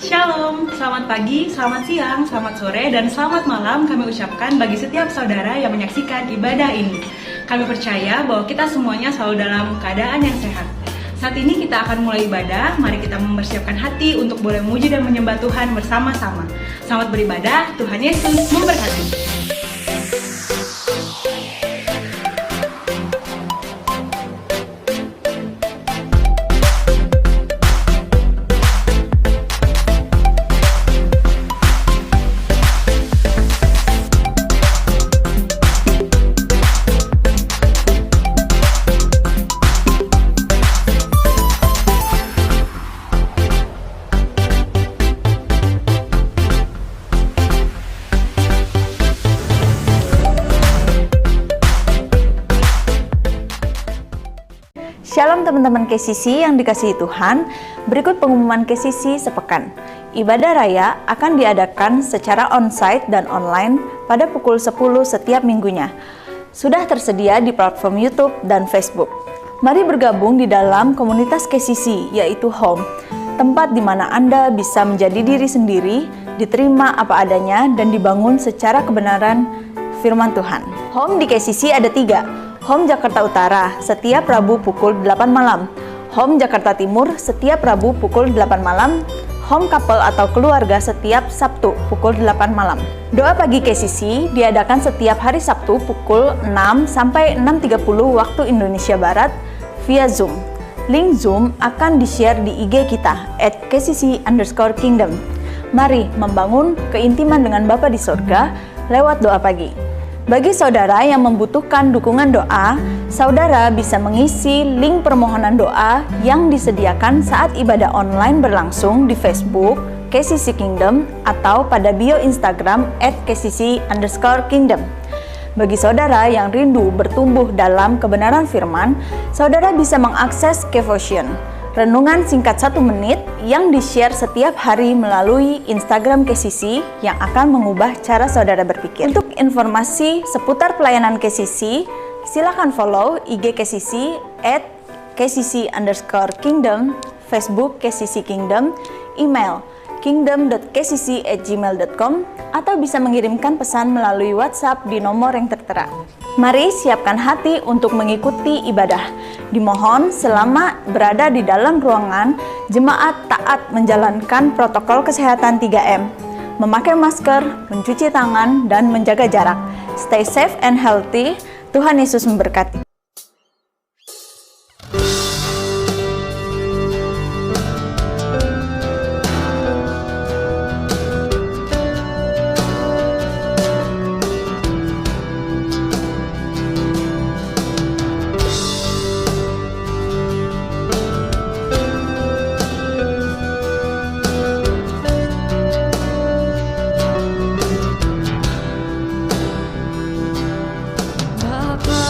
Shalom, selamat pagi, selamat siang, selamat sore, dan selamat malam kami ucapkan bagi setiap saudara yang menyaksikan ibadah ini. Kami percaya bahwa kita semuanya selalu dalam keadaan yang sehat. Saat ini kita akan mulai ibadah, mari kita mempersiapkan hati untuk boleh memuji dan menyembah Tuhan bersama-sama. Selamat beribadah, Tuhan Yesus memberkati. Shalom teman-teman KCC yang dikasihi Tuhan, berikut pengumuman KCC sepekan. Ibadah raya akan diadakan secara on-site dan online pada pukul 10 setiap minggunya. Sudah tersedia di platform YouTube dan Facebook. Mari bergabung di dalam komunitas KCC, yaitu Home, tempat di mana Anda bisa menjadi diri sendiri, diterima apa adanya, dan dibangun secara kebenaran firman Tuhan. Home di KCC ada 3. Home Jakarta Utara setiap Rabu pukul 8 malam, Home Jakarta Timur setiap Rabu pukul 8 malam, Home Couple atau keluarga setiap Sabtu pukul 8 malam. Doa pagi KCC diadakan setiap hari Sabtu pukul 6 sampai 6.30 waktu Indonesia Barat via Zoom. Link Zoom akan di-share di IG kita @kcc_kingdom. Mari membangun keintiman dengan Bapa di sorga lewat doa pagi. Bagi saudara yang membutuhkan dukungan doa, saudara bisa mengisi link permohonan doa yang disediakan saat ibadah online berlangsung di Facebook KCC Kingdom atau pada bio Instagram @kcc_kingdom. Bagi saudara yang rindu bertumbuh dalam kebenaran firman, saudara bisa mengakses Kevotion, renungan singkat 1 menit yang di-share setiap hari melalui Instagram KCC yang akan mengubah cara saudara berpikir. Untuk informasi seputar pelayanan KCC, silakan follow IG KCC @kcc_kingdom, Facebook KCC Kingdom, email kingdom.kcc@gmail.com, atau bisa mengirimkan pesan melalui WhatsApp di nomor yang tertera. Mari siapkan hati untuk mengikuti ibadah. Dimohon selama berada di dalam ruangan, jemaat taat menjalankan protokol kesehatan 3M, memakai masker, mencuci tangan, dan menjaga jarak. Stay safe and healthy. Tuhan Yesus memberkati. Bapa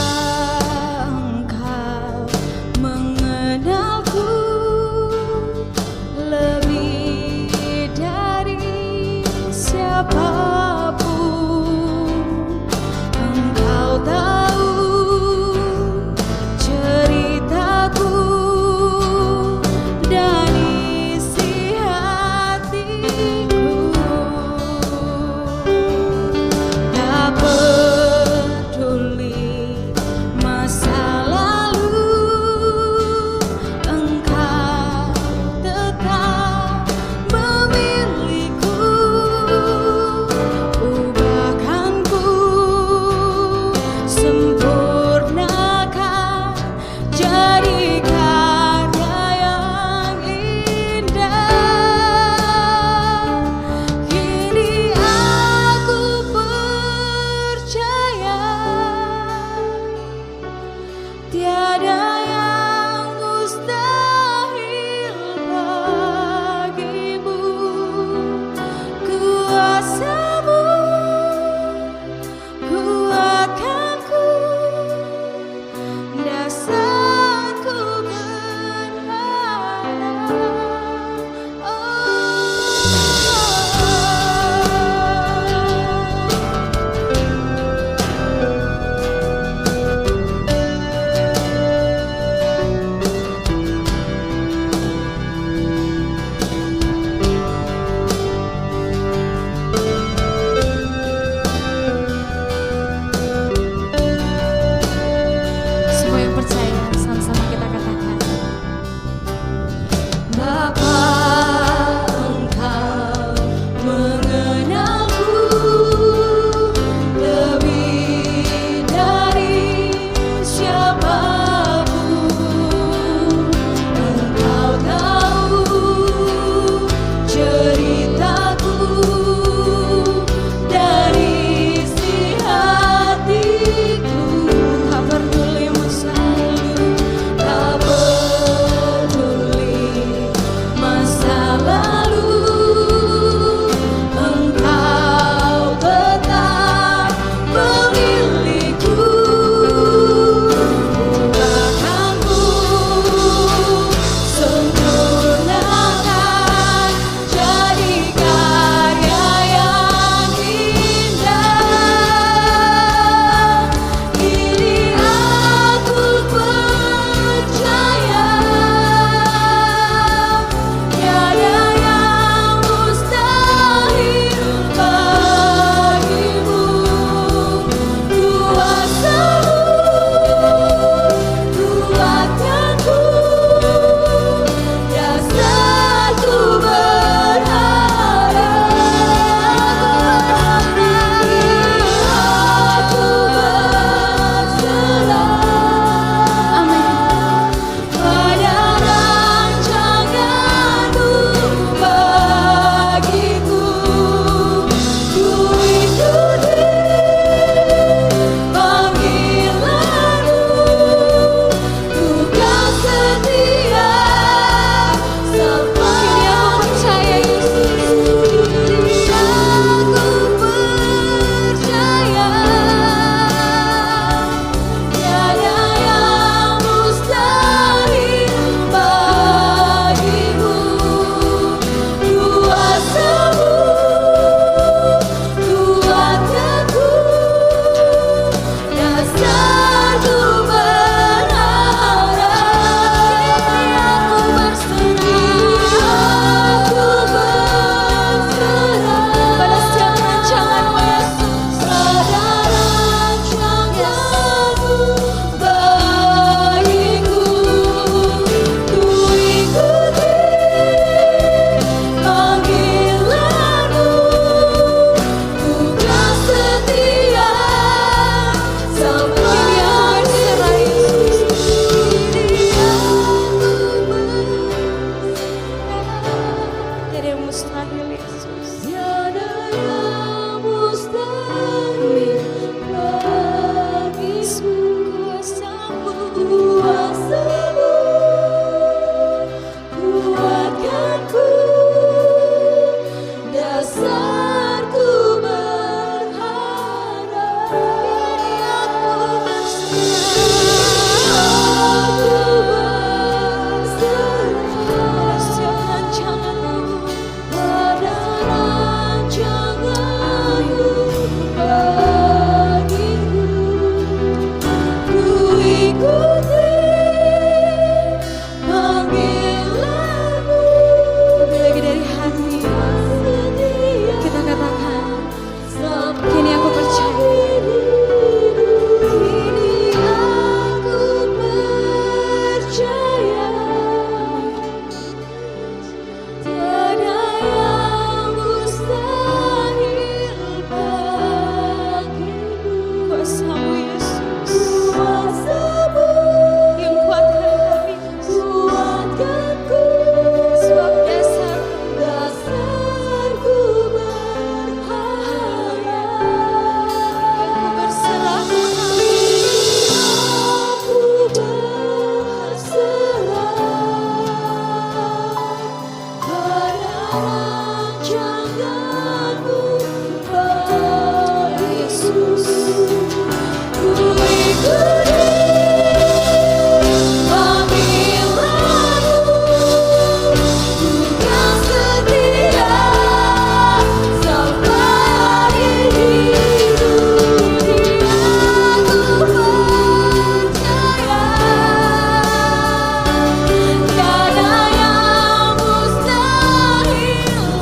mustahil, Yesus. Tiada yang mustahil bagimu. Kuasamu kuatkanku, dasarku berharap. Aku berserah pada rancanganmu bagiku. Ku ikuti panggilanmu. Lebih lagi dari hati kita katakan, kini aku percaya. Kini aku percaya, tiada yang mustahil bagimu. Kuasamu, Yesus, Kuasamu yang kuatkan kami. kuatkanku, Sebab dasar dasarku berharap. berserah Aku berserah pada rancanganmu, Bapak Yesus. Ku ikuti panggilanmu, dengan setia sampai akhir hidup. Aku percaya, tiada yang mustahil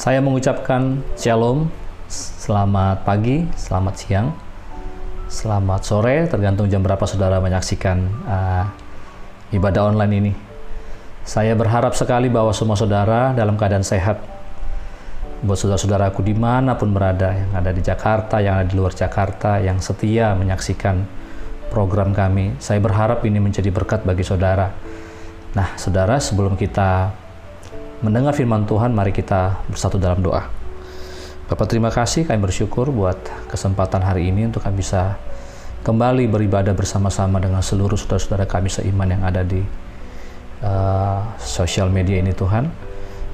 Saya mengucapkan Shalom, selamat pagi, selamat siang, selamat sore, tergantung jam berapa saudara menyaksikan ibadah online ini. Saya berharap sekali bahwa semua saudara dalam keadaan sehat. Buat saudara-saudaraku dimanapun berada, yang ada di Jakarta, yang ada di luar Jakarta, yang setia menyaksikan program kami, saya berharap ini menjadi berkat bagi saudara. Nah, saudara, sebelum kita mendengar firman Tuhan, mari kita bersatu dalam doa. Bapak, terima kasih, kami bersyukur buat kesempatan hari ini untuk kami bisa kembali beribadah bersama-sama dengan seluruh saudara-saudara kami seiman yang ada di sosial media ini, Tuhan,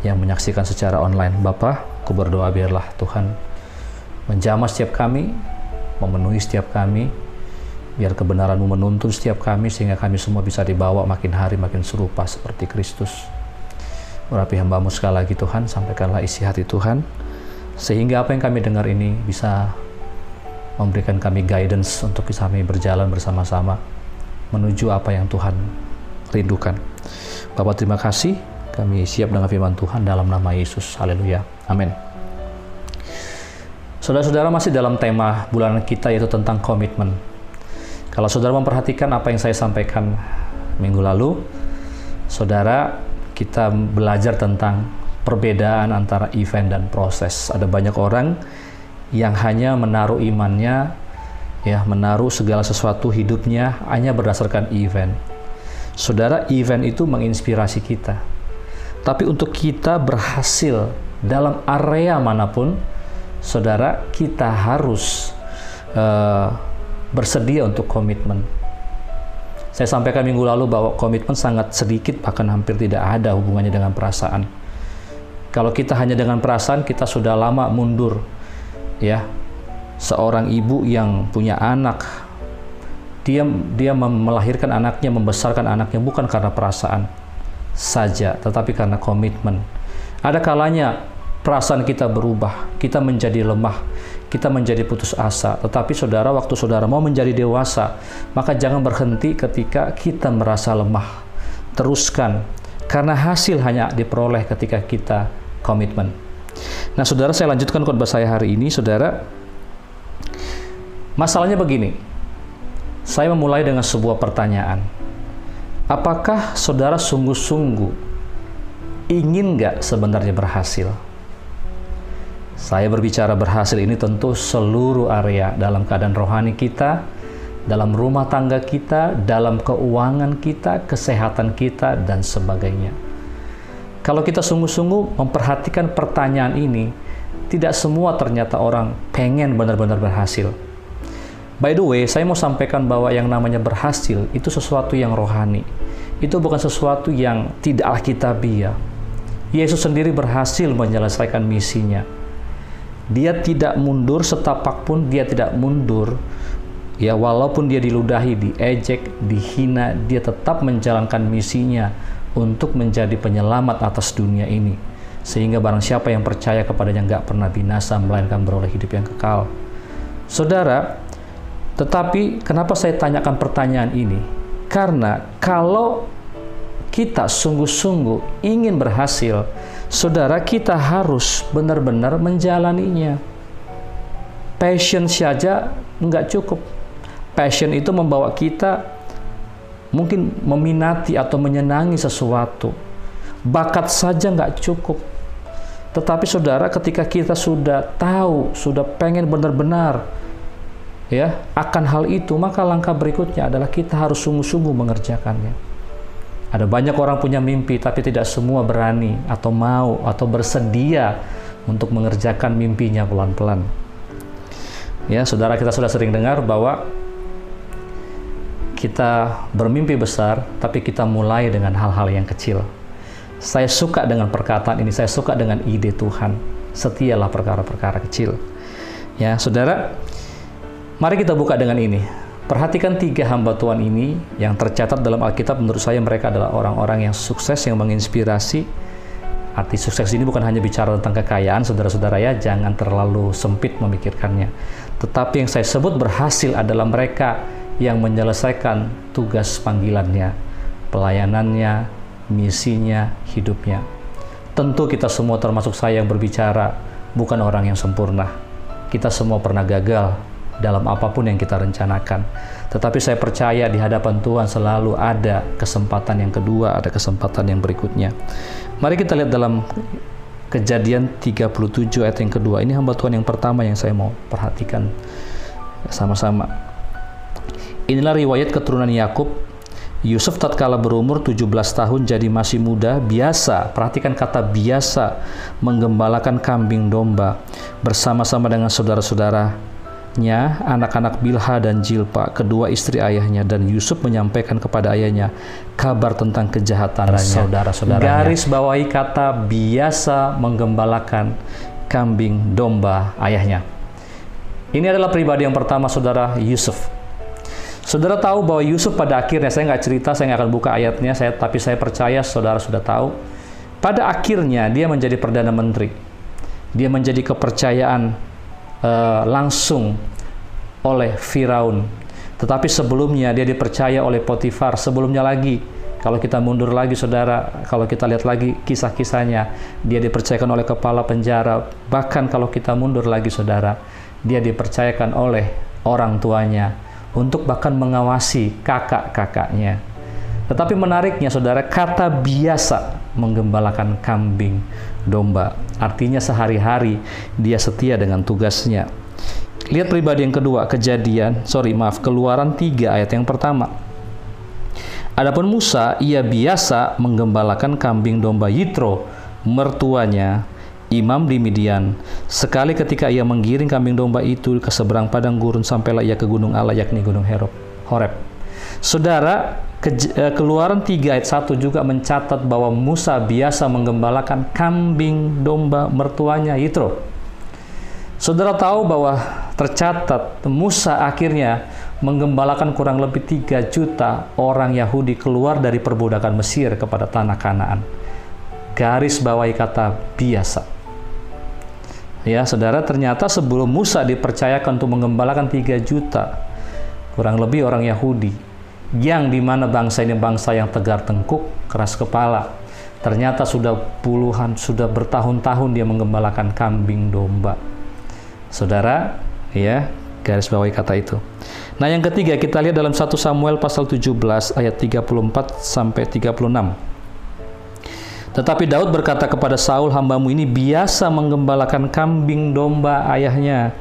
yang menyaksikan secara online. Bapak, aku berdoa biarlah Tuhan menjamah setiap kami, memenuhi setiap kami, biar kebenaran-Mu menuntun setiap kami, sehingga kami semua bisa dibawa makin hari makin serupa seperti Kristus. Urapi hamba-Mu sekali lagi Tuhan, sampaikanlah isi hati Tuhan, sehingga apa yang kami dengar ini bisa memberikan kami guidance untuk bisa kami berjalan bersama-sama menuju apa yang Tuhan rindukan. Bapak, terima kasih, kami siap dengan firman Tuhan dalam nama Yesus. Haleluya. Amin. Saudara-saudara, masih dalam tema bulanan kita, yaitu tentang komitmen. Kalau saudara memperhatikan apa yang saya sampaikan minggu lalu, saudara, kita belajar tentang perbedaan antara event dan proses. Ada banyak orang yang hanya menaruh imannya, menaruh segala sesuatu hidupnya hanya berdasarkan event. Saudara, event itu menginspirasi kita. Tapi untuk kita berhasil dalam area manapun, saudara, kita harus bersedia untuk komitmen. Saya sampaikan minggu lalu bahwa komitmen sangat sedikit, bahkan hampir tidak ada hubungannya dengan perasaan. Kalau kita hanya dengan perasaan, kita sudah lama mundur. Ya, seorang ibu yang punya anak, dia melahirkan anaknya, membesarkan anaknya bukan karena perasaan saja, tetapi karena komitmen. Ada kalanya perasaan kita berubah, kita menjadi lemah, kita menjadi putus asa. Tetapi saudara, waktu saudara mau menjadi dewasa, maka jangan berhenti ketika kita merasa lemah. Teruskan, karena hasil hanya diperoleh ketika kita komitmen. Nah, saudara, saya lanjutkan khotbah saya hari ini. Saudara, masalahnya begini. Saya memulai dengan sebuah pertanyaan. Apakah saudara sungguh-sungguh ingin nggak sebenarnya berhasil? Saya berbicara berhasil ini tentu seluruh area, dalam keadaan rohani kita, dalam rumah tangga kita, dalam keuangan kita, kesehatan kita, dan sebagainya. Kalau kita sungguh-sungguh memperhatikan pertanyaan ini, tidak semua ternyata orang pengen benar-benar berhasil. By the way, saya mau sampaikan bahwa yang namanya berhasil itu sesuatu yang rohani. Itu bukan sesuatu yang tidak alkitabiah. Yesus sendiri berhasil menyelesaikan misinya. Dia tidak mundur setapak pun, dia tidak mundur. Ya, walaupun dia diludahi, diejek, dihina, dia tetap menjalankan misinya untuk menjadi penyelamat atas dunia ini. Sehingga barang siapa yang percaya kepadanya nggak pernah binasa, melainkan beroleh hidup yang kekal. Saudara, tetapi kenapa saya tanyakan pertanyaan ini? Karena kalau kita sungguh-sungguh ingin berhasil, saudara, kita harus benar-benar menjalaninya. Passion saja nggak cukup. Passion itu membawa kita mungkin meminati atau menyenangi sesuatu. Bakat saja nggak cukup. Tetapi saudara, ketika kita sudah tahu, sudah pengen benar-benar akan hal itu, maka langkah berikutnya adalah kita harus sungguh-sungguh mengerjakannya. Ada banyak orang punya mimpi, tapi tidak semua berani atau mau atau bersedia untuk mengerjakan mimpinya pelan-pelan. Ya, saudara, kita sudah sering dengar bahwa kita bermimpi besar, tapi kita mulai dengan hal-hal yang kecil. Saya suka dengan perkataan ini, saya suka dengan ide Tuhan. Setialah perkara-perkara kecil. Ya, saudara, mari kita buka dengan ini. Perhatikan 3 hamba Tuhan ini yang tercatat dalam Alkitab. Menurut saya mereka adalah orang-orang yang sukses, yang menginspirasi. Arti sukses ini bukan hanya bicara tentang kekayaan, saudara-saudara ya, jangan terlalu sempit memikirkannya. Tetapi yang saya sebut berhasil adalah mereka yang menyelesaikan tugas panggilannya, pelayanannya, misinya, hidupnya. Tentu kita semua termasuk saya yang berbicara bukan orang yang sempurna. Kita semua pernah gagal dalam apapun yang kita rencanakan. Tetapi saya percaya di hadapan Tuhan selalu ada kesempatan yang kedua, ada kesempatan yang berikutnya. Mari kita lihat dalam Kejadian 37 ayat yang kedua. Ini hamba Tuhan yang pertama yang saya mau perhatikan sama-sama. Inilah riwayat keturunan Yakub. Yusuf tatkala berumur 17 tahun jadi masih muda, biasa, perhatikan kata biasa, menggembalakan kambing domba bersama-sama dengan saudara-saudaranya, anak-anak Bilha dan Jilpa, kedua istri ayahnya, dan Yusuf menyampaikan kepada ayahnya kabar tentang kejahatannya. Saudara-saudaranya. Garis bawahi kata biasa menggembalakan kambing domba ayahnya. Ini adalah pribadi yang pertama, saudara, Yusuf. Saudara tahu bahwa Yusuf pada akhirnya, saya nggak cerita, saya nggak akan buka ayatnya, tapi saya percaya saudara sudah tahu. Pada akhirnya dia menjadi Perdana Menteri. Dia menjadi kepercayaan langsung oleh Firaun. Tetapi sebelumnya dia dipercaya oleh Potifar. Sebelumnya lagi, kalau kita mundur lagi saudara, kalau kita lihat lagi kisah-kisahnya, dia dipercayakan oleh kepala penjara. Bahkan kalau kita mundur lagi saudara, dia dipercayakan oleh orang tuanya untuk bahkan mengawasi kakak-kakaknya. Tetapi menariknya saudara, kata biasa menggembalakan kambing domba, artinya sehari-hari dia setia dengan tugasnya. Lihat pribadi yang kedua, Keluaran 3 ayat yang pertama. Adapun Musa, ia biasa menggembalakan kambing domba Yitro, mertuanya, imam di Midian. Sekali ketika ia menggiring kambing domba itu ke seberang padang gurun, sampailah ia ke gunung Allah, yakni gunung Horeb. Saudara, Keluaran 3 ayat 1 juga mencatat bahwa Musa biasa menggembalakan kambing domba mertuanya Yitro. Saudara tahu bahwa tercatat Musa akhirnya menggembalakan kurang lebih 3 juta orang Yahudi keluar dari perbudakan Mesir kepada tanah Kanaan. Garis bawahi kata biasa. Ya, saudara, ternyata sebelum Musa dipercayakan untuk menggembalakan 3 juta kurang lebih orang Yahudi, yang dimana bangsa ini bangsa yang tegar tengkuk, keras kepala, ternyata sudah bertahun-tahun dia menggembalakan kambing domba. Saudara, ya, garis bawahi kata itu. Nah, yang ketiga kita lihat dalam 1 Samuel pasal 17 ayat 34 sampai 36. Tetapi Daud berkata kepada Saul, hambamu ini biasa menggembalakan kambing domba ayahnya.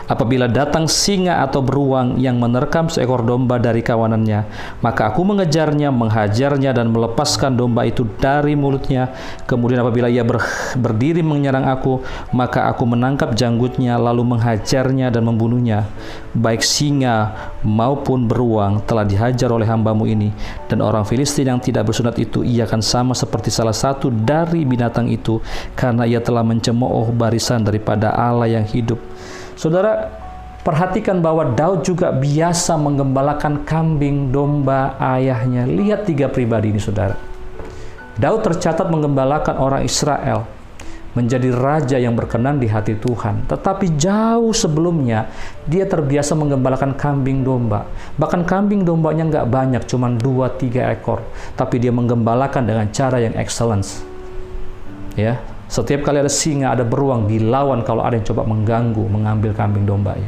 Apabila datang singa atau beruang yang menerkam seekor domba dari kawanannya, maka aku mengejarnya, menghajarnya, dan melepaskan domba itu dari mulutnya. Kemudian apabila ia berdiri menyerang aku, maka aku menangkap janggutnya, lalu menghajarnya dan membunuhnya. Baik singa maupun beruang telah dihajar oleh hambamu ini, dan orang Filistin yang tidak bersunat itu, ia akan sama seperti salah satu dari binatang itu, karena ia telah mencemooh barisan daripada Allah yang hidup. Saudara, perhatikan bahwa Daud juga biasa menggembalakan kambing domba ayahnya. Lihat 3 pribadi ini, saudara. Daud tercatat menggembalakan orang Israel, menjadi raja yang berkenan di hati Tuhan. Tetapi jauh sebelumnya, dia terbiasa menggembalakan kambing domba. Bahkan kambing dombanya nggak banyak, cuma 2-3 ekor. Tapi dia menggembalakan dengan cara yang excellence. Ya. Setiap kali ada singa, ada beruang, dilawan kalau ada yang coba mengganggu, mengambil kambing dombanya.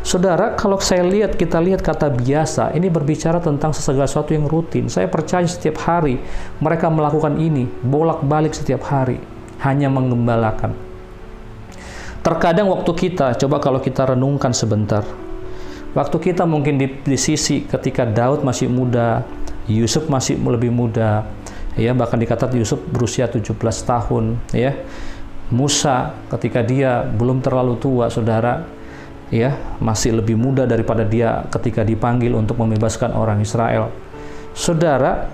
Saudara, kalau kita lihat kata biasa, ini berbicara tentang segala sesuatu yang rutin. Saya percaya setiap hari mereka melakukan ini, bolak-balik setiap hari, hanya menggembalakan. Terkadang waktu kita, coba kalau kita renungkan sebentar, waktu kita mungkin di sisi ketika Daud masih muda, Yusuf masih lebih muda, ya, bahkan dikatakan Yusuf berusia 17 tahun, ya. Musa ketika dia belum terlalu tua, saudara, ya, masih lebih muda daripada dia ketika dipanggil untuk membebaskan orang Israel. Saudara,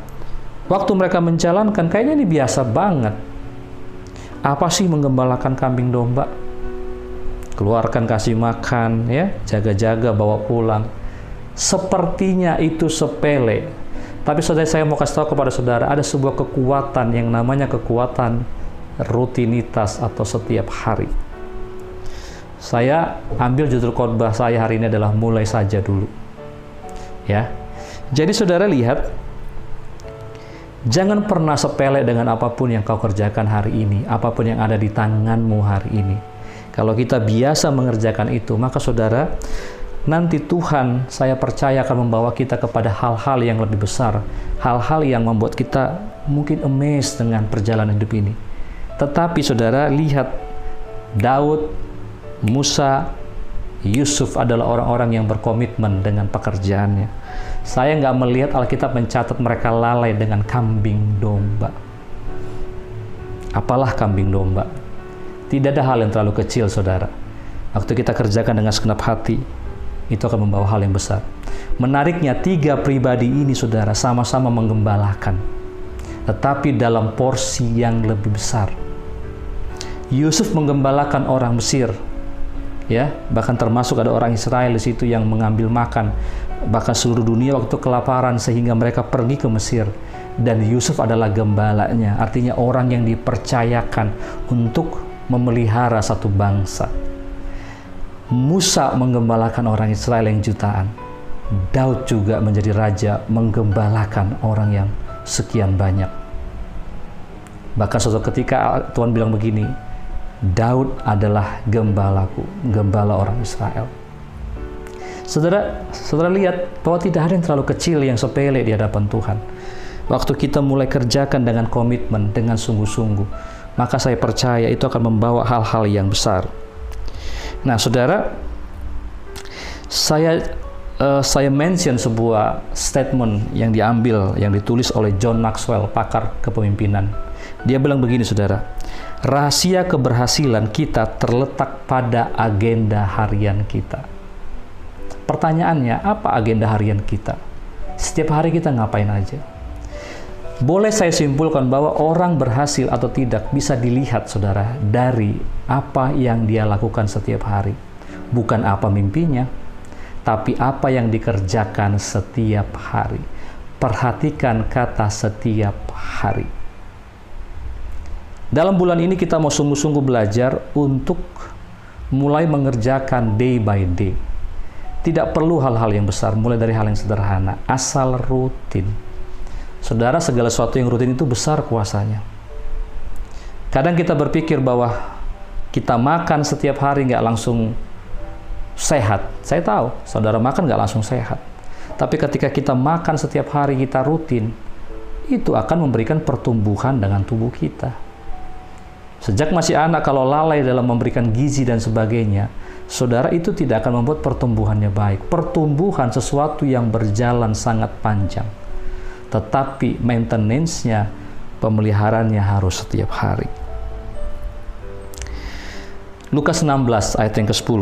waktu mereka menjalankan, kayaknya ini biasa banget. Apa sih menggembalakan kambing domba? Keluarkan, kasih makan, ya, jaga-jaga, bawa pulang. Sepertinya itu sepele. Tapi saudara, saya mau kasih tahu kepada saudara, ada sebuah kekuatan yang namanya kekuatan rutinitas atau setiap hari. Saya ambil judul khotbah saya hari ini adalah mulai saja dulu. Ya. Jadi saudara lihat, Jangan pernah sepele dengan apapun yang kau kerjakan hari ini, apapun yang ada di tanganmu hari ini. Kalau kita biasa mengerjakan itu, maka saudara, nanti Tuhan, saya percaya, akan membawa kita kepada hal-hal yang lebih besar, hal-hal yang membuat kita mungkin amazed dengan perjalanan hidup ini. Tetapi saudara, lihat Daud, Musa, Yusuf adalah orang-orang yang berkomitmen dengan pekerjaannya. Saya nggak melihat Alkitab mencatat mereka lalai dengan kambing domba. Apalah kambing domba? Tidak ada hal yang terlalu kecil, saudara. Waktu kita kerjakan dengan segenap hati, itu akan membawa hal yang besar. Menariknya, 3 pribadi ini, saudara, sama-sama menggembalakan, tetapi dalam porsi yang lebih besar. Yusuf menggembalakan orang Mesir, ya, bahkan termasuk ada orang Israel di situ yang mengambil makan, bahkan seluruh dunia waktu kelaparan sehingga mereka pergi ke Mesir, dan Yusuf adalah gembalanya, artinya orang yang dipercayakan untuk memelihara satu bangsa. Musa menggembalakan orang Israel yang jutaan. Daud juga menjadi raja menggembalakan orang yang sekian banyak. Bahkan suatu ketika Tuhan bilang begini, Daud adalah gembalaku, gembala orang Israel. Saudara lihat bahwa tidak ada yang terlalu kecil yang sepele di hadapan Tuhan. Waktu kita mulai kerjakan dengan komitmen, dengan sungguh-sungguh, maka saya percaya itu akan membawa hal-hal yang besar. Nah, saudara, saya mention sebuah statement yang diambil, yang ditulis oleh John Maxwell, pakar kepemimpinan. Dia bilang begini, saudara, rahasia keberhasilan kita terletak pada agenda harian kita. Pertanyaannya, apa agenda harian kita? Setiap hari kita ngapain aja? Boleh saya simpulkan bahwa orang berhasil atau tidak bisa dilihat, saudara, dari apa yang dia lakukan setiap hari. Bukan apa mimpinya, tapi apa yang dikerjakan setiap hari. Perhatikan kata setiap hari. Dalam bulan ini kita mau sungguh-sungguh belajar untuk mulai mengerjakan day by day. Tidak perlu hal-hal yang besar, mulai dari hal yang sederhana, asal rutin. Saudara, segala sesuatu yang rutin itu besar kuasanya. Kadang kita berpikir bahwa kita makan setiap hari nggak langsung sehat. Saya tahu, saudara makan nggak langsung sehat. Tapi ketika kita makan setiap hari, kita rutin, itu akan memberikan pertumbuhan dengan tubuh kita. Sejak masih anak, kalau lalai dalam memberikan gizi dan sebagainya, saudara, itu tidak akan membuat pertumbuhannya baik. Pertumbuhan sesuatu yang berjalan sangat panjang. Tetapi maintenance-nya, pemeliharaannya harus setiap hari. Lukas 16 ayat yang ke-10.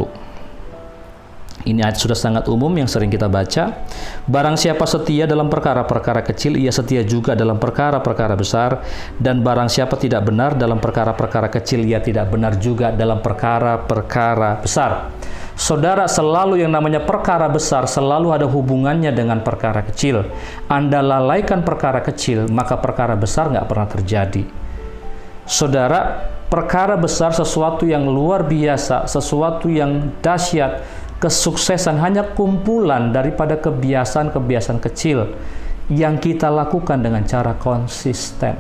Ini ayat sudah sangat umum yang sering kita baca. Barang siapa setia dalam perkara-perkara kecil, ia setia juga dalam perkara-perkara besar. Dan barang siapa tidak benar dalam perkara-perkara kecil, ia tidak benar juga dalam perkara-perkara besar. Saudara, selalu yang namanya perkara besar selalu ada hubungannya dengan perkara kecil. Anda lalaikan perkara kecil, maka perkara besar nggak pernah terjadi. Saudara, perkara besar sesuatu yang luar biasa, sesuatu yang dahsyat, kesuksesan hanya kumpulan daripada kebiasaan-kebiasaan kecil yang kita lakukan dengan cara konsisten.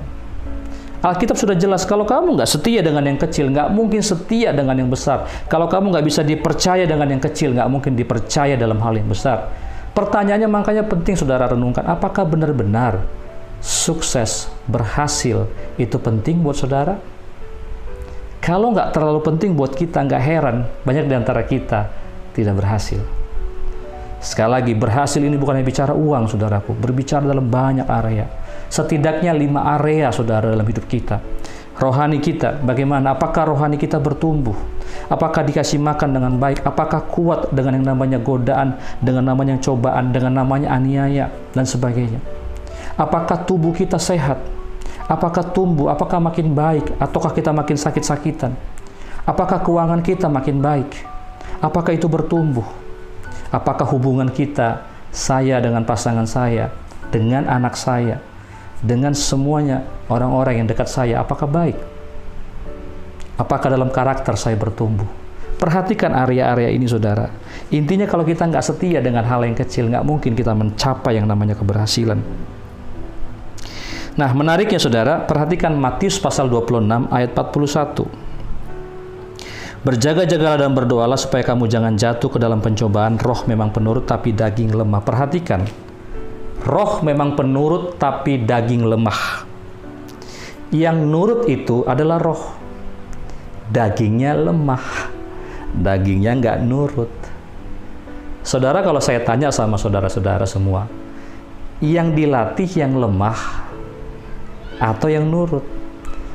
Alkitab sudah jelas, kalau kamu nggak setia dengan yang kecil, nggak mungkin setia dengan yang besar. Kalau kamu nggak bisa dipercaya dengan yang kecil, nggak mungkin dipercaya dalam hal yang besar. Pertanyaannya makanya penting saudara renungkan, apakah benar-benar sukses, berhasil, itu penting buat saudara? Kalau nggak terlalu penting buat kita, nggak heran banyak di antara kita tidak berhasil. Sekali lagi, berhasil ini bukan hanya bicara uang, saudaraku. Berbicara dalam banyak area. Setidaknya 5 area, saudara, dalam hidup kita. Rohani kita, bagaimana? Apakah rohani kita bertumbuh? Apakah dikasih makan dengan baik? Apakah kuat dengan yang namanya godaan, dengan namanya cobaan, dengan namanya aniaya, dan sebagainya? Apakah tubuh kita sehat? Apakah tumbuh? Apakah makin baik? Ataukah kita makin sakit-sakitan? Apakah keuangan kita makin baik? Apakah itu bertumbuh? Apakah hubungan kita, saya dengan pasangan saya, dengan anak saya, dengan semuanya orang-orang yang dekat saya, apakah baik? Apakah dalam karakter saya bertumbuh? Perhatikan area-area ini, saudara. Intinya kalau kita nggak setia dengan hal yang kecil, nggak mungkin kita mencapai yang namanya keberhasilan. Nah, menariknya saudara, perhatikan Matius pasal 26 ayat 41. Berjaga-jagalah dan berdoalah supaya kamu jangan jatuh ke dalam pencobaan. Roh memang penurut tapi daging lemah. Perhatikan, roh memang penurut tapi daging lemah. Yang nurut itu adalah roh. Dagingnya lemah. Dagingnya nggak nurut. Saudara, kalau saya tanya sama saudara-saudara semua, yang dilatih yang lemah atau yang nurut?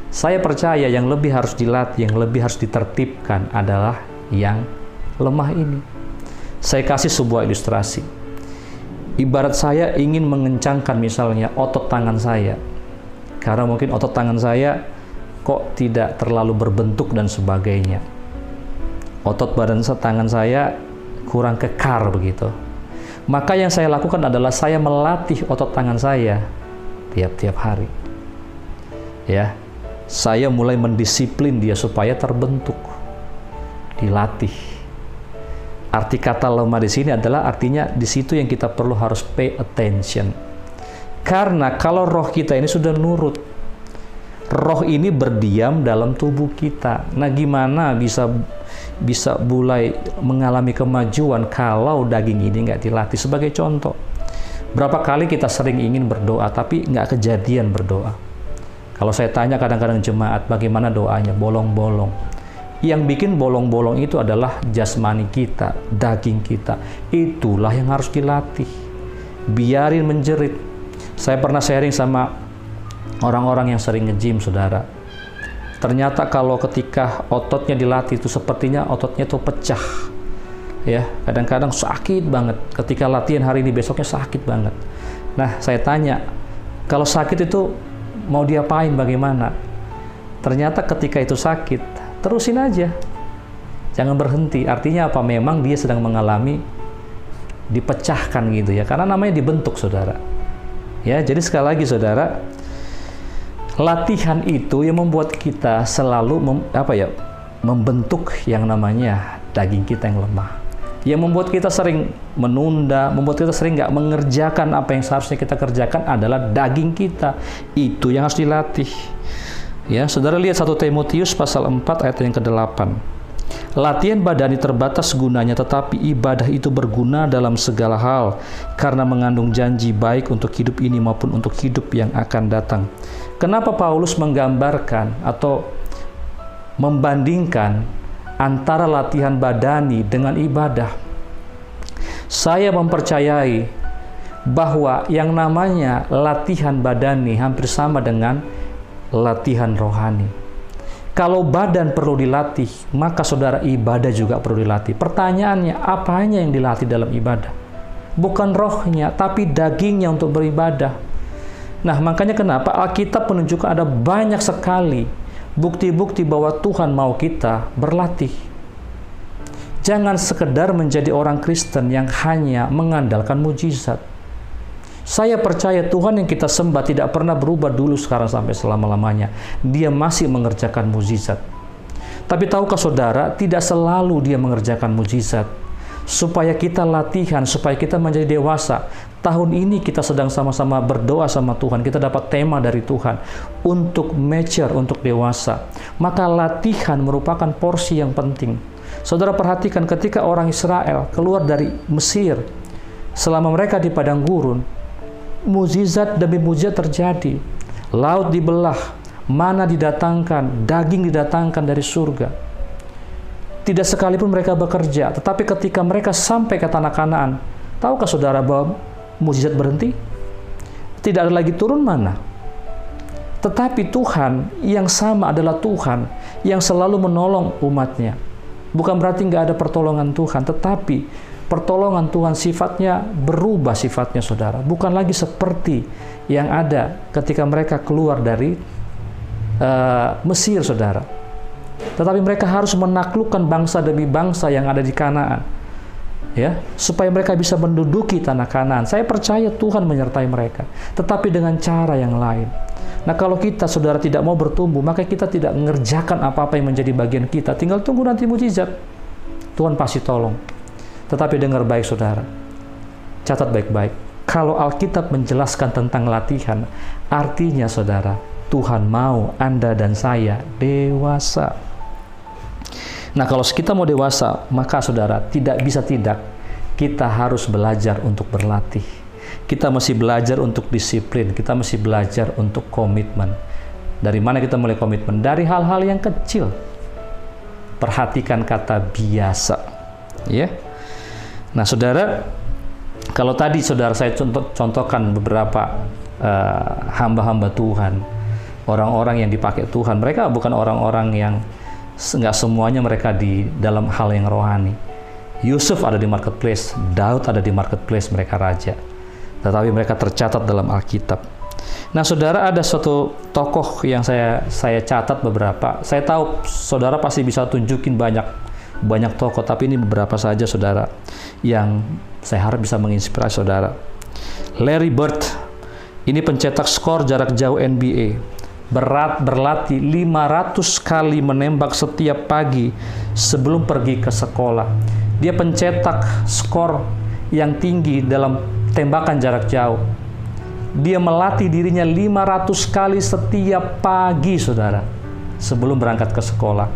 Saya percaya yang lebih harus dilatih, yang lebih harus ditertibkan adalah yang lemah ini. Saya kasih sebuah ilustrasi. Ibarat saya ingin mengencangkan misalnya otot tangan saya. Karena mungkin otot tangan saya kok tidak terlalu berbentuk dan sebagainya. Otot badan tangan saya kurang kekar begitu. Maka yang saya lakukan adalah saya melatih otot tangan saya tiap-tiap hari. Ya, saya mulai mendisiplin dia supaya terbentuk, dilatih. Arti kata lemah di sini adalah artinya di situ yang kita perlu harus pay attention. Karena kalau roh kita ini sudah nurut, roh ini berdiam dalam tubuh kita. Nah, gimana bisa mulai mengalami kemajuan kalau daging ini nggak dilatih? Sebagai contoh, berapa kali kita sering ingin berdoa tapi nggak kejadian berdoa. Kalau saya tanya kadang-kadang jemaat, bagaimana doanya? Bolong-bolong. Yang bikin bolong-bolong itu adalah jasmani kita, daging kita. Itulah yang harus dilatih. Biarin menjerit. Saya pernah sharing sama orang-orang yang sering nge-gym, saudara. Ternyata kalau ketika ototnya dilatih itu sepertinya ototnya itu pecah. Ya, kadang-kadang sakit banget. Ketika latihan hari ini, besoknya sakit banget. Nah, saya tanya, kalau sakit itu mau diapain, bagaimana? Ternyata ketika itu sakit, terusin aja. Jangan berhenti. Artinya apa? Memang dia sedang mengalami dipecahkan gitu ya. Karena namanya dibentuk, saudara. Ya, jadi sekali lagi saudara, latihan itu yang membuat kita selalu membentuk yang namanya daging kita yang lemah. Yang membuat kita sering menunda, membuat kita sering nggak mengerjakan apa yang seharusnya kita kerjakan adalah daging kita. Itu yang harus dilatih. Ya, saudara lihat 1 Timotius pasal 4 ayat yang ke-8. Latihan badani terbatas gunanya, tetapi ibadah itu berguna dalam segala hal, karena mengandung janji baik untuk hidup ini maupun untuk hidup yang akan datang. Kenapa Paulus menggambarkan atau membandingkan antara latihan badani dengan ibadah? Saya mempercayai bahwa yang namanya latihan badani hampir sama dengan latihan rohani. Kalau badan perlu dilatih, maka saudara ibadah juga perlu dilatih. Pertanyaannya, apanya yang dilatih dalam ibadah? Bukan rohnya, tapi dagingnya untuk beribadah. Nah, makanya kenapa Alkitab menunjukkan ada banyak sekali bukti-bukti bahwa Tuhan mau kita berlatih. Jangan sekedar menjadi orang Kristen yang hanya mengandalkan mujizat. Saya percaya Tuhan yang kita sembah tidak pernah berubah dulu, sekarang, sampai selama-lamanya. Dia masih mengerjakan mujizat. Tapi tahukah saudara, tidak selalu dia mengerjakan mujizat. Supaya kita latihan, supaya kita menjadi dewasa. Tahun ini kita sedang sama-sama berdoa sama Tuhan. Kita dapat tema dari Tuhan untuk mature, untuk dewasa. Maka latihan merupakan porsi yang penting. Saudara perhatikan ketika orang Israel keluar dari Mesir, selama mereka di padang gurun, mujizat demi mujizat terjadi. Laut dibelah, mana didatangkan, daging didatangkan dari surga. Tidak sekalipun mereka bekerja, tetapi ketika mereka sampai ke tanah Kanaan, tahukah saudara bahwa mujizat berhenti? Tidak ada lagi turun mana. Tetapi Tuhan yang sama adalah Tuhan yang selalu menolong umatnya. Bukan berarti nggak ada pertolongan Tuhan, tetapi pertolongan Tuhan sifatnya berubah, sifatnya saudara. Bukan lagi seperti yang ada ketika mereka keluar dari Mesir, saudara. Tetapi mereka harus menaklukkan bangsa demi bangsa yang ada di Kanaan, ya, supaya mereka bisa menduduki tanah Kanaan. Saya percaya Tuhan menyertai mereka, tetapi dengan cara yang lain. Nah, kalau kita, saudara, tidak mau bertumbuh, maka kita tidak mengerjakan apa-apa yang menjadi bagian kita. Tinggal tunggu nanti mujizat. Tuhan pasti tolong. Tetapi dengar baik, saudara. Catat baik-baik. kalau Alkitab menjelaskan tentang latihan, artinya saudara, Tuhan mau Anda dan saya dewasa. Nah, kalau kita mau dewasa, maka saudara, tidak bisa tidak, kita harus belajar untuk berlatih. Kita mesti belajar untuk disiplin, kita mesti belajar untuk komitmen. Dari mana kita mulai komitmen? Dari hal-hal yang kecil. Perhatikan kata biasa. Ya. Nah, saudara, kalau tadi saudara saya contohkan beberapa hamba-hamba Tuhan, orang-orang yang dipakai Tuhan, mereka bukan orang-orang yang nggak semuanya mereka di dalam hal yang rohani. Yusuf ada di marketplace, Daud ada di marketplace, mereka raja. Tetapi mereka tercatat dalam Alkitab. Nah, saudara, ada suatu tokoh yang saya catat beberapa. Saya tahu saudara pasti bisa tunjukin banyak tokoh, tapi ini beberapa saja saudara yang saya harap bisa menginspirasi saudara. Larry Bird, ini pencetak skor jarak jauh NBA. Berlatih 500 kali menembak setiap pagi sebelum pergi ke sekolah. Dia pencetak skor yang tinggi dalam tembakan jarak jauh. Dia melatih dirinya 500 kali setiap pagi, saudara, sebelum berangkat ke sekolah.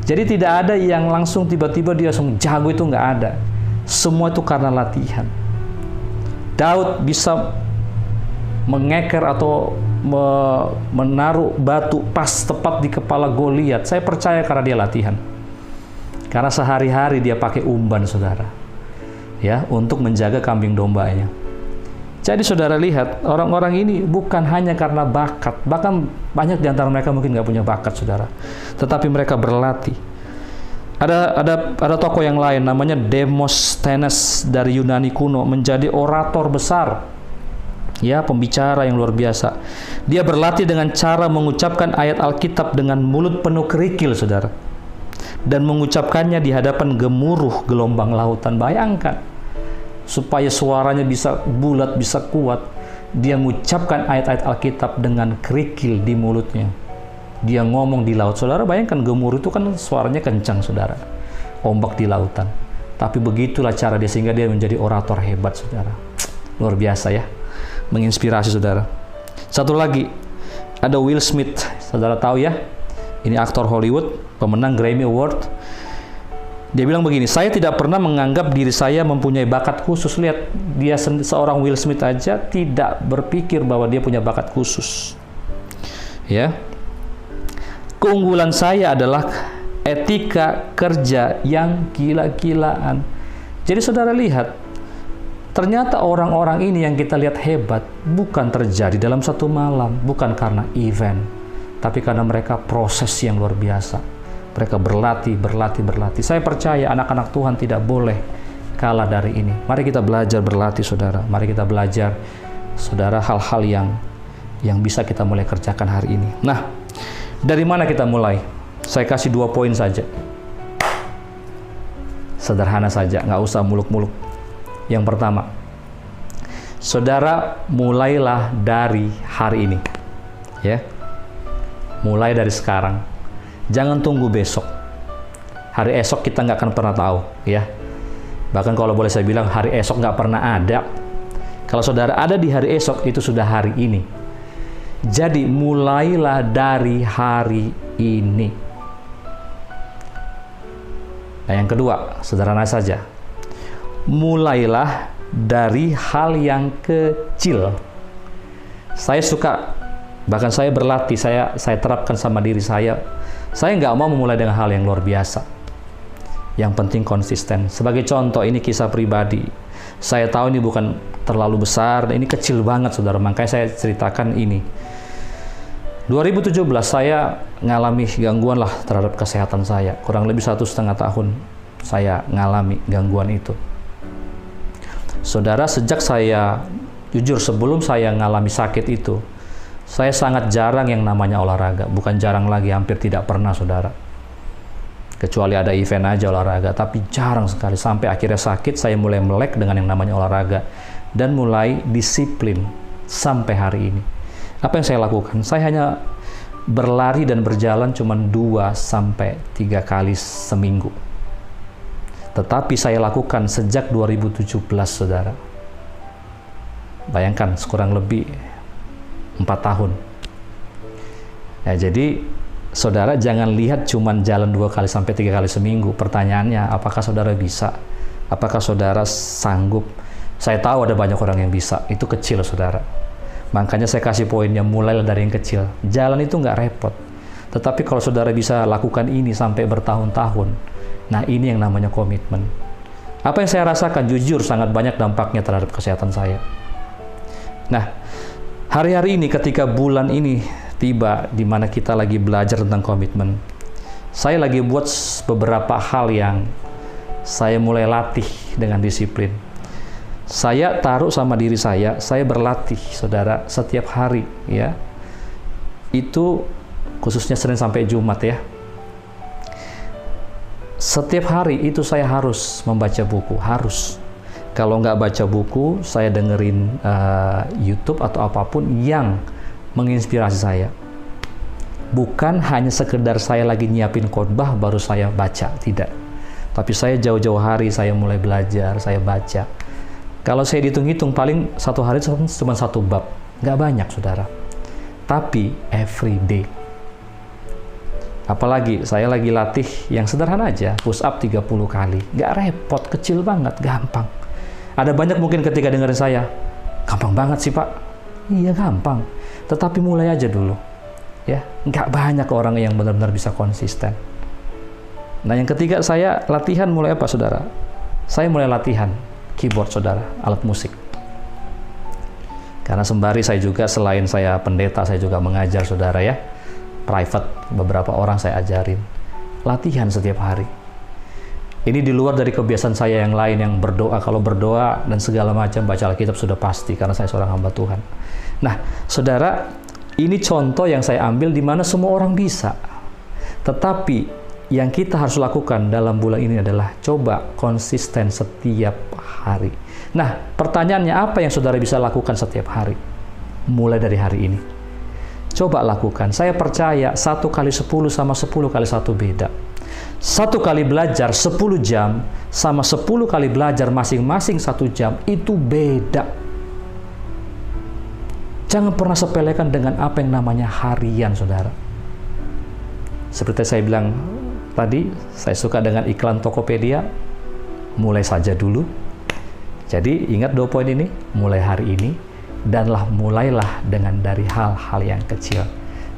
Jadi tidak ada yang langsung tiba-tiba dia langsung jago, itu nggak ada. Semua itu karena latihan. Daud bisa mengeker atau menaruh batu pas tepat di kepala Goliat. Saya percaya karena dia latihan. Karena sehari-hari dia pakai umban, saudara, ya, untuk menjaga kambing dombanya. Jadi saudara lihat, orang-orang ini bukan hanya karena bakat, bahkan banyak di antara mereka mungkin nggak punya bakat, saudara, tetapi mereka berlatih. Ada tokoh yang lain namanya Demosthenes dari Yunani kuno, menjadi orator besar, ya, pembicara yang luar biasa. Dia berlatih dengan cara mengucapkan ayat Alkitab dengan mulut penuh kerikil, saudara, dan mengucapkannya di hadapan gemuruh gelombang lautan. Bayangkan, supaya suaranya bisa bulat, bisa kuat, dia mengucapkan ayat-ayat Alkitab dengan kerikil di mulutnya. Dia ngomong di laut. Saudara bayangkan, gemuruh itu kan suaranya kencang, saudara, ombak di lautan. Tapi begitulah cara dia, sehingga dia menjadi orator hebat, saudara. Luar biasa, ya, menginspirasi, saudara. Satu lagi, ada Will Smith. Saudara tahu, ya, ini aktor Hollywood, pemenang Grammy Award. Dia bilang begini, saya tidak pernah menganggap diri saya mempunyai bakat khusus. Lihat, dia seorang Will Smith aja tidak berpikir bahwa dia punya bakat khusus. Ya, keunggulan saya adalah etika kerja yang gila-gilaan. Jadi saudara lihat, ternyata orang-orang ini yang kita lihat hebat bukan terjadi dalam satu malam, bukan karena event, tapi karena mereka proses yang luar biasa. Mereka berlatih. Saya percaya anak-anak Tuhan tidak boleh kalah dari ini. Mari kita belajar berlatih, saudara. Mari kita belajar, saudara, hal-hal yang bisa kita mulai kerjakan hari ini. Nah, dari mana kita mulai? Saya kasih 2 poin saja. Sederhana saja, nggak usah muluk-muluk. Yang pertama, saudara, mulailah dari hari ini. Ya, mulai dari sekarang. Jangan tunggu besok. Hari esok kita nggak akan pernah tahu, ya. Bahkan kalau boleh saya bilang, hari esok nggak pernah ada. Kalau saudara ada di hari esok, itu sudah hari ini. Jadi mulailah dari hari ini. Nah, yang kedua, sederhana saja. Mulailah dari hal yang kecil. Saya suka, bahkan saya berlatih, saya terapkan sama diri saya. Saya nggak mau memulai dengan hal yang luar biasa. Yang penting konsisten. Sebagai contoh, ini kisah pribadi. Saya tahu ini bukan terlalu besar, ini kecil banget, saudara. Makanya saya ceritakan ini. 2017 saya ngalami gangguan lah terhadap kesehatan saya. Kurang lebih 1,5 tahun saya ngalami gangguan itu. Saudara, sejak saya, jujur sebelum saya ngalami sakit itu, saya sangat jarang yang namanya olahraga. Bukan jarang lagi, hampir tidak pernah, saudara. Kecuali ada event aja olahraga, tapi jarang sekali. Sampai akhirnya sakit, saya mulai melek dengan yang namanya olahraga. Dan mulai disiplin sampai hari ini. Apa yang saya lakukan? Saya hanya berlari dan berjalan cuma 2-3 kali seminggu. Tetapi saya lakukan sejak 2017, saudara. Bayangkan, kurang lebih 4 tahun. Ya, jadi saudara jangan lihat cuman jalan 2 kali sampai 3 kali seminggu. Pertanyaannya, apakah saudara bisa? Apakah saudara sanggup? Saya tahu ada banyak orang yang bisa, itu kecil saudara. Makanya saya kasih poinnya, mulailah dari yang kecil. Jalan itu nggak repot. Tetapi kalau saudara bisa lakukan ini sampai bertahun-tahun, nah ini yang namanya komitmen. Apa yang saya rasakan, jujur sangat banyak dampaknya terhadap kesehatan saya. Nah, hari-hari ini ketika bulan ini tiba di mana kita lagi belajar tentang komitmen, saya lagi buat beberapa hal yang saya mulai latih dengan disiplin. Saya taruh sama diri saya berlatih, saudara, setiap hari, ya. Itu khususnya Senin sampai Jumat, ya. Setiap hari itu saya harus membaca buku, harus. Kalau nggak baca buku, saya dengerin YouTube atau apapun yang menginspirasi saya. Bukan hanya sekedar saya lagi nyiapin khotbah baru saya baca, tidak. Tapi saya jauh-jauh hari saya mulai belajar, saya baca. Kalau saya dihitung-hitung paling satu hari cuma 1 bab, nggak banyak saudara. Tapi every day. Apalagi saya lagi latih yang sederhana aja, push up 30 kali. Nggak repot, kecil banget, gampang. Ada banyak mungkin ketika dengerin saya, gampang banget sih Pak. Iya gampang, tetapi mulai aja dulu. Ya, nggak banyak orang yang benar-benar bisa konsisten. Nah yang ketiga, saya latihan mulai apa saudara? Saya mulai latihan keyboard saudara, alat musik. Karena sembari saya juga, selain saya pendeta, saya juga mengajar saudara ya. Private, beberapa orang saya ajarin. Latihan setiap hari. Ini di luar dari kebiasaan saya yang lain, yang berdoa. Kalau berdoa dan segala macam, baca Alkitab sudah pasti, karena saya seorang hamba Tuhan. Nah, saudara, ini contoh yang saya ambil di mana semua orang bisa. Tetapi, yang kita harus lakukan dalam bulan ini adalah coba konsisten setiap hari. Nah, pertanyaannya apa yang saudara bisa lakukan setiap hari? Mulai dari hari ini. Coba lakukan. Saya percaya 1 kali 10 sama 10 kali 1 beda. 1 kali belajar 10 jam sama 10 kali belajar masing-masing 1 jam itu beda. Jangan pernah sepelekan dengan apa yang namanya harian, saudara. Seperti saya bilang tadi, saya suka dengan iklan Tokopedia. Mulai saja dulu. Jadi ingat 2 poin ini, mulai hari ini, danlah mulailah dengan dari hal-hal yang kecil,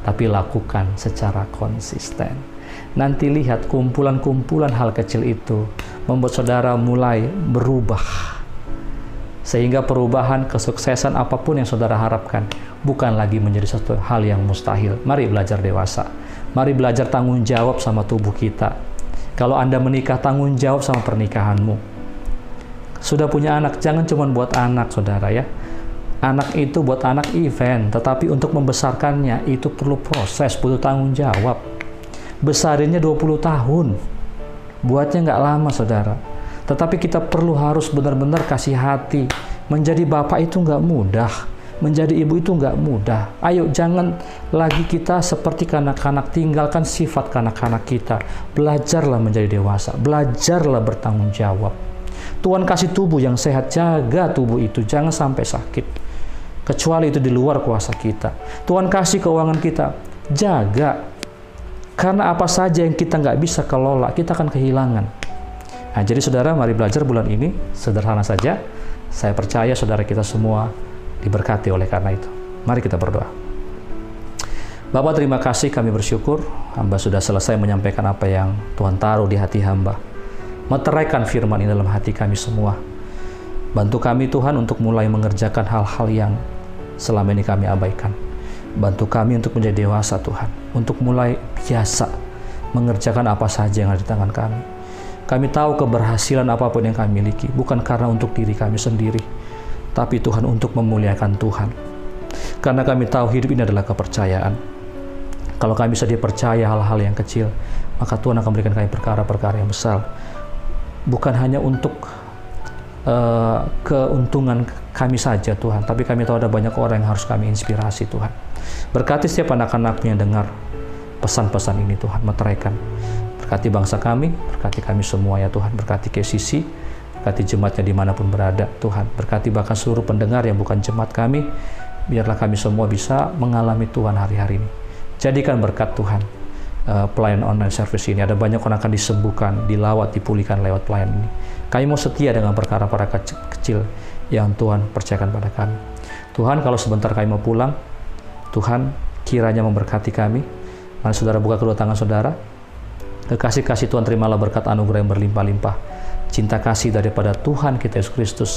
tapi lakukan secara konsisten. Nanti lihat kumpulan-kumpulan hal kecil itu membuat saudara mulai berubah. Sehingga perubahan, kesuksesan apapun yang saudara harapkan bukan lagi menjadi satu hal yang mustahil. Mari belajar dewasa. Mari belajar tanggung jawab sama tubuh kita. Kalau Anda menikah, tanggung jawab sama pernikahanmu. Sudah punya anak, jangan cuma buat anak, saudara ya. Anak itu buat anak event, tetapi untuk membesarkannya itu perlu proses, butuh tanggung jawab. Besarinnya 20 tahun. Buatnya nggak lama, saudara. Tetapi kita perlu harus benar-benar kasih hati. Menjadi bapak itu nggak mudah. Menjadi ibu itu nggak mudah. Ayo, jangan lagi kita seperti kanak-kanak. Tinggalkan sifat kanak-kanak kita. Belajarlah menjadi dewasa. Belajarlah bertanggung jawab. Tuhan kasih tubuh yang sehat. Jaga tubuh itu. Jangan sampai sakit. Kecuali itu di luar kuasa kita. Tuhan kasih keuangan kita. Jaga. Karena apa saja yang kita nggak bisa kelola, kita akan kehilangan. Nah, jadi saudara, mari belajar bulan ini. Sederhana saja. Saya percaya saudara kita semua diberkati oleh karena itu. Mari kita berdoa. Bapak, terima kasih, kami bersyukur. Hamba sudah selesai menyampaikan apa yang Tuhan taruh di hati hamba. Meteraikan firman ini dalam hati kami semua. Bantu kami Tuhan untuk mulai mengerjakan hal-hal yang selama ini kami abaikan. Bantu kami untuk menjadi dewasa Tuhan. Untuk mulai biasa mengerjakan apa saja yang ada di tangan kami. Kami tahu keberhasilan apapun yang kami miliki bukan karena untuk diri kami sendiri, tapi Tuhan untuk memuliakan Tuhan. Karena kami tahu hidup ini adalah kepercayaan. Kalau kami bisa dipercaya hal-hal yang kecil, maka Tuhan akan berikan kami perkara-perkara yang besar. Bukan hanya untuk keuntungan kami saja Tuhan, tapi kami tahu ada banyak orang yang harus kami inspirasi Tuhan. Berkati setiap anak-anakmu yang dengar pesan-pesan ini Tuhan, meteraikan. Berkati bangsa kami, berkati kami semua ya Tuhan, berkati KCC, berkati jemaatnya dimanapun berada. Tuhan, berkati bahkan seluruh pendengar yang bukan jemaat kami. Biarlah kami semua bisa mengalami Tuhan hari-hari ini. Jadikan berkat Tuhan pelayanan online service ini. Ada banyak orang akan disembuhkan, dilawat, dipulihkan lewat pelayanan ini. Kami mau setia dengan perkara-perkara kecil yang Tuhan percayakan pada kami. Tuhan, kalau sebentar kami mau pulang, Tuhan kiranya memberkati kami. Mari saudara buka kedua tangan saudara. Kekasih-kasih Tuhan, terimalah berkat anugerah yang berlimpah-limpah. Cinta kasih daripada Tuhan kita Yesus Kristus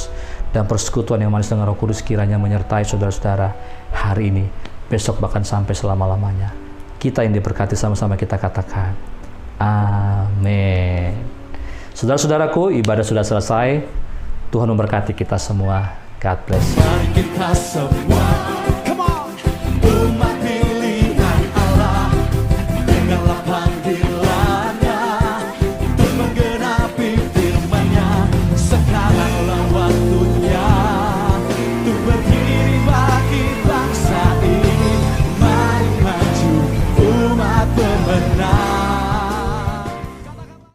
dan persekutuan yang manis dengan Roh Kudus kiranya menyertai saudara-saudara hari ini, besok bahkan sampai selama-lamanya. Kita yang diberkati sama-sama kita katakan amin. Saudara-saudaraku, ibadah sudah selesai. Tuhan memberkati kita semua. God bless you. Mari kita semua